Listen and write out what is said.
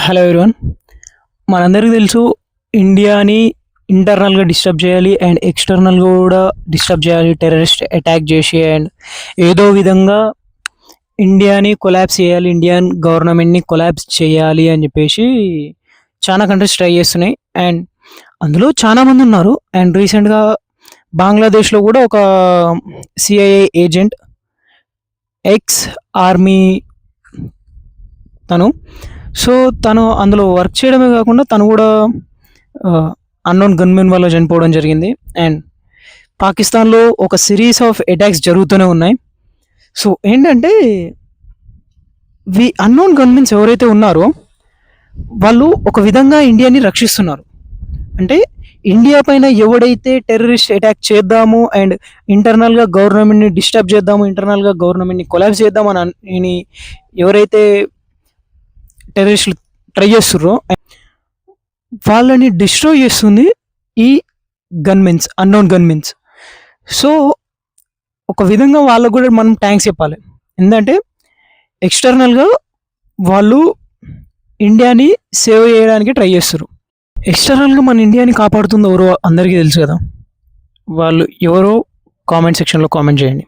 Hello everyone. మనందరికీ తెలుసు ఇండియాని ఇంటర్నల్గా డిస్టర్బ్ చేయాలి అండ్ ఎక్స్టర్నల్గా కూడా డిస్టర్బ్ చేయాలి, టెర్రరిస్ట్ అటాక్ చేసి అండ్ ఏదో విధంగా ఇండియాని కొలాప్స్ చేయాలి, ఇండియన్ గవర్నమెంట్ని కొలాప్స్ చేయాలి అని చెప్పేసి చాలా కంట్రీస్ ట్రై చేస్తున్నాయి. అండ్ అందులో చాలామంది ఉన్నారు. అండ్ రీసెంట్గా బంగ్లాదేశ్లో కూడా ఒక సిఐఏ ఏజెంట్, ఎక్స్ ఆర్మీ తను. సో తను అందులో వర్క్ చేయడమే కాకుండా తను కూడా అన్నోన్ గన్మెన్ వల్ల చనిపోవడం జరిగింది. అండ్ పాకిస్తాన్లో ఒక సిరీస్ ఆఫ్ అటాక్స్ జరుగుతూనే ఉన్నాయి. సో ఏంటంటే అన్నోన్ గన్మెన్స్ ఎవరైతే ఉన్నారో వాళ్ళు ఒక విధంగా ఇండియాని రక్షిస్తున్నారు. అంటే ఇండియా పైన ఎవడైతే టెర్రరిస్ట్ అటాక్ చేద్దాము అండ్ ఇంటర్నల్గా గవర్నమెంట్ని డిస్టర్బ్ చేద్దాము, ఇంటర్నల్గా గవర్నమెంట్ని కొలాప్స్ చేద్దాము అని ఎవరైతే టెర్రరిస్టులు ట్రై చేస్తుర్రో వాళ్ళని డిస్ట్రాయ్ చేస్తుంది ఈ గన్మెన్స్, అన్నోన్ గన్మెన్స్. సో ఒక విధంగా వాళ్ళకు కూడా మనం థ్యాంక్స్ చెప్పాలి. ఎందుకంటే ఎక్స్టర్నల్గా వాళ్ళు ఇండియాని సేవ్ చేయడానికి ట్రై చేస్తారు. ఎక్స్టర్నల్గా మన ఇండియాని కాపాడుతుంది ఎవరో అందరికీ తెలుసు కదా. వాళ్ళు ఎవరో కామెంట్ సెక్షన్లో కామెంట్ చేయండి.